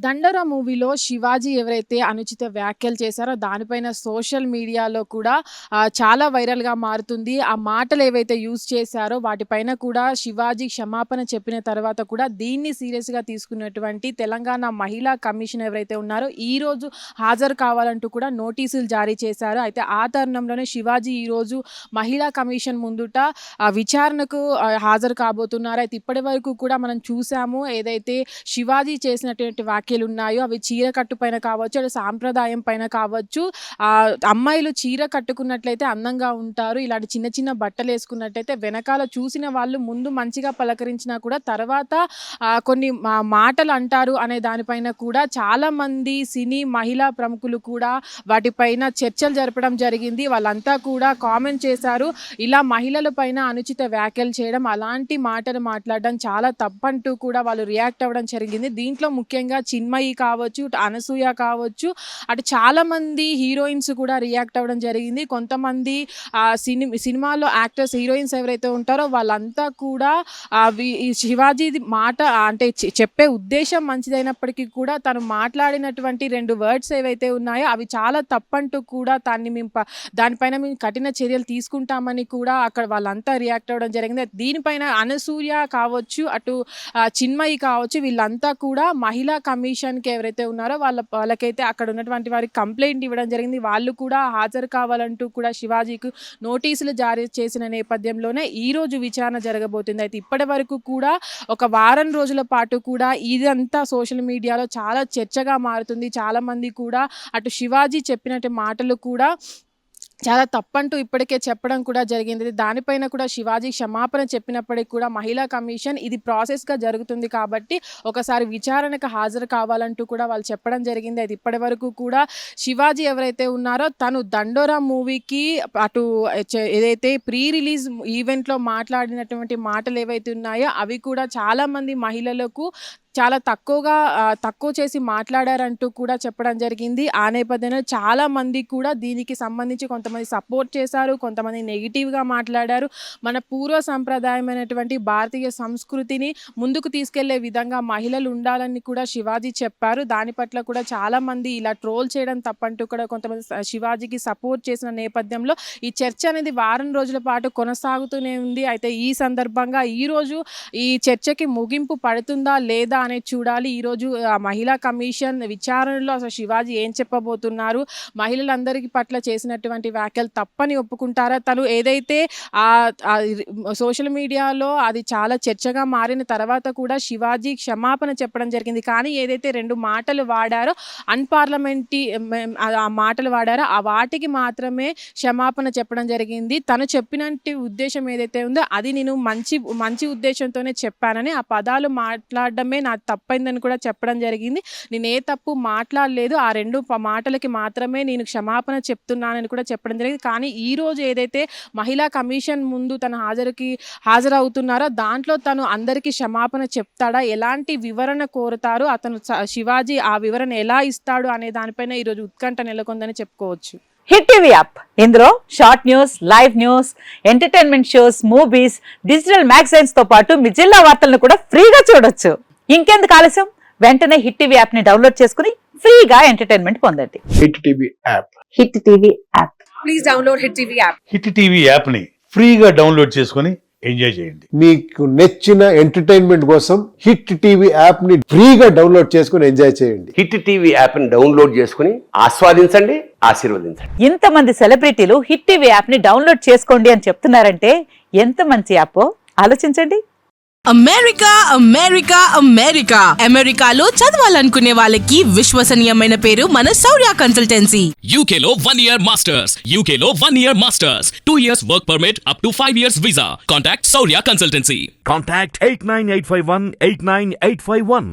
'దండోర' మూవీలో శివాజీ ఎవరైతే అనుచిత వ్యాఖ్యలు చేశారో దానిపైన సోషల్ మీడియాలో కూడా చాలా వైరల్‌గా మారుతుంది. ఆ మాటలు ఏవైతే యూజ్ చేశారో వాటిపైన కూడా శివాజీ క్షమాపణ చెప్పిన తర్వాత కూడా దీన్ని సీరియస్‌గా తీసుకున్నటువంటి తెలంగాణ మహిళా కమిషన్ ఎవరైతే ఉన్నారో ఈరోజు హాజరు కావాలంటూ కూడా నోటీసులు జారీ చేశారు. అయితే ఆ తరుణంలోనే శివాజీ ఈరోజు మహిళా కమిషన్ ముందుట విచారణకు హాజరు కాబోతున్నారు. అయితే ఇప్పటివరకు కూడా మనం చూసాము ఏదైతే శివాజీ చేసినటువంటి వ్యాఖ్యలు ఉన్నాయో అవి చీర కట్టు పైన కావచ్చు, అది సాంప్రదాయం పైన కావచ్చు. అమ్మాయిలు చీర కట్టుకున్నట్లయితే అందంగా ఉంటారు. ఇలాంటి చిన్న చిన్న బట్టలు వేసుకున్నట్టయితే వెనకాల చూసిన వాళ్ళు ముందు మంచిగా పలకరించినా కూడా తర్వాత కొన్ని మాటలు అంటారు అనే దానిపైన కూడా చాలామంది సినీ మహిళా ప్రముఖులు కూడా వాటిపైన చర్చలు జరపడం జరిగింది. వాళ్ళంతా కూడా కామెంట్ చేశారు. ఇలా మహిళల పైన అనుచిత వ్యాఖ్యలు చేయడం, అలాంటి మాటలు మాట్లాడడం చాలా తప్పంటూ కూడా వాళ్ళు రియాక్ట్ అవ్వడం జరిగింది. దీంట్లో ముఖ్యంగా చిన్మయి కావచ్చు, అనసూయ కావచ్చు, అటు చాలామంది హీరోయిన్స్ కూడా రియాక్ట్ అవ్వడం జరిగింది. కొంతమంది సినిమాలో యాక్టర్స్ హీరోయిన్స్ ఎవరైతే ఉంటారో వాళ్ళంతా కూడా ఈ శివాజీ మాట అంటే చెప్పే ఉద్దేశం మంచిదైనప్పటికీ కూడా తను మాట్లాడినటువంటి 2 వర్డ్స్ ఏవైతే ఉన్నాయో అవి చాలా తప్పంటూ కూడా దానిపైన మేము కఠిన చర్యలు తీసుకుంటామని కూడా అక్కడ వాళ్ళంతా రియాక్ట్ అవ్వడం జరిగింది. దీనిపైన అనసూయ కావచ్చు, అటు చిన్మయి కావచ్చు, వీళ్ళంతా కూడా మహిళా కమిషన్కి ఎవరైతే ఉన్నారో వాళ్ళకైతే అక్కడ ఉన్నటువంటి వారికి కంప్లైంట్ ఇవ్వడం జరిగింది. వాళ్ళు కూడా హాజరు కావాలంటూ కూడా శివాజీకి నోటీసులు జారీ చేసిన నేపథ్యంలోనే ఈరోజు విచారణ జరగబోతుంది. అయితే ఇప్పటి వరకు కూడా ఒక వారం రోజుల పాటు కూడా ఇదంతా సోషల్ మీడియాలో చాలా చర్చగా మారుతుంది. చాలామంది కూడా అటు శివాజీ చెప్పినట్టు మాటలు కూడా చాలా తప్పంటూ ఇప్పటికే చెప్పడం కూడా జరిగింది. దానిపైన కూడా శివాజీ క్షమాపణ చెప్పినప్పటికీ కూడా మహిళా కమిషన్ ఇది ప్రాసెస్గా జరుగుతుంది కాబట్టి ఒకసారి విచారణకు హాజరు కావాలంటూ కూడా వాళ్ళు చెప్పడం జరిగింది. అది ఇప్పటి వరకు కూడా శివాజీ ఎవరైతే ఉన్నారో తను 'దండోరా' మూవీకి అటు ఏదైతే ప్రీ రిలీజ్ ఈవెంట్లో మాట్లాడినటువంటి మాటలు ఏవైతే ఉన్నాయో అవి కూడా చాలామంది మహిళలకు చాలా తక్కువ చేసి మాట్లాడారంటూ కూడా చెప్పడం జరిగింది. ఆ నేపథ్యంలో చాలామంది కూడా దీనికి సంబంధించి కొంతమంది సపోర్ట్ చేశారు, కొంతమంది నెగిటివ్గా మాట్లాడారు. మన పూర్వ సంప్రదాయమైనటువంటి భారతీయ సంస్కృతిని ముందుకు తీసుకెళ్లే విధంగా మహిళలు ఉండాలని కూడా శివాజీ చెప్పారు. దాని పట్ల కూడా చాలామంది ఇలా ట్రోల్ చేయడం తప్పంటూ కూడా కొంతమంది శివాజీకి సపోర్ట్ చేసిన నేపథ్యంలో ఈ చర్చ అనేది వారం రోజుల పాటు కొనసాగుతూనే ఉంది. అయితే ఈ సందర్భంగా ఈరోజు ఈ చర్చకి ముగింపు పడుతుందా లేదా అనేది చూడాలి. ఈరోజు మహిళా కమిషన్ విచారణలో అసలు శివాజీ ఏం చెప్పబోతున్నారు, మహిళలందరికీ పట్ల చేసినటువంటి వ్యాఖ్యలు తప్పని ఒప్పుకుంటారా, తను ఏదైతే సోషల్ మీడియాలో అది చాలా చర్చగా మారిన తర్వాత కూడా శివాజీ క్షమాపణ చెప్పడం జరిగింది. కానీ ఏదైతే 2 మాటలు వాడారో అన్పార్లమెంటరీ ఆ మాటలు వాడారో ఆ వాటికి మాత్రమే క్షమాపణ చెప్పడం జరిగింది. తను చెప్పినట్టు ఉద్దేశం ఏదైతే ఉందో అది నేను మంచి ఉద్దేశంతోనే చెప్పానని, ఆ పదాలు మాట్లాడడమే నా తప్పైందని కూడా చెప్పడం జరిగింది. నేను ఏ తప్పు మాట్లాడలేదు, ఆ 2 మాటలకి మాత్రమే నేను క్షమాపణ చెప్తున్నానని కూడా చెప్పడం జరిగింది. కానీ ఈరోజు ఏదైతే మహిళా కమిషన్ ముందు తను హాజరవుతున్నారో దాంట్లో తను అందరికీ క్షమాపణ చెప్తాడా, ఎలాంటి వివరణ కోరుతారు, అతను శివాజీ ఆ వివరణ ఎలా ఇస్తాడు అనే దానిపైన ఈరోజు ఉత్కంఠ నెలకొందని చెప్పుకోవచ్చు. హిట్ టీవీ యాప్ ఇందులో short news, live news, entertainment shows, movies, digital magazines తో పాటు మీ జిల్లా వార్తలను కూడా ఫ్రీగా చూడొచ్చు. ఇంకెందుకు ఆలస్యం, వెంటనే హిట్ టీవీ యాప్ ని డౌన్లోడ్ చేసుకుని ఫ్రీగా ఎంటర్టైన్మెంట్ పొందండి. Hit TV app. Hit TV app. Please download hit TV app. Hit TV app ని ఫ్రీగా డౌన్లోడ్ చేసుకుని ఎంజాయ్ చేయండి. మీకు నచ్చిన ఎంటర్టైన్మెంట్ కోసం హిట్ టీవీ యాప్ ని ఫ్రీగా డౌన్లోడ్ చేసుకుని ఎంజాయ్ చేయండి. హిట్ టీవీ యాప్ ని డౌన్లోడ్ చేసుకుని ఆస్వాదించండి, ఆశీర్వదించండి. ఇంతమంది సెలబ్రిటీలు హిట్ టీవీ యాప్ ని డౌన్లోడ్ చేసుకోండి అని చెప్తున్నారంటే ఎంత మంచి యాప్ ఆలోచించండి. అమెరికా అమెరికాలో చదవాలనుకునే వాళ్ళకి విశ్వసనీయమైన పేరు మన శౌర్య కన్సల్టెన్సీ. UK లో 1 year masters, UK లో 1 year masters, 2 years work permit up to 5 years visa. Contact Saurya Consultancy. Contact 89851 89851.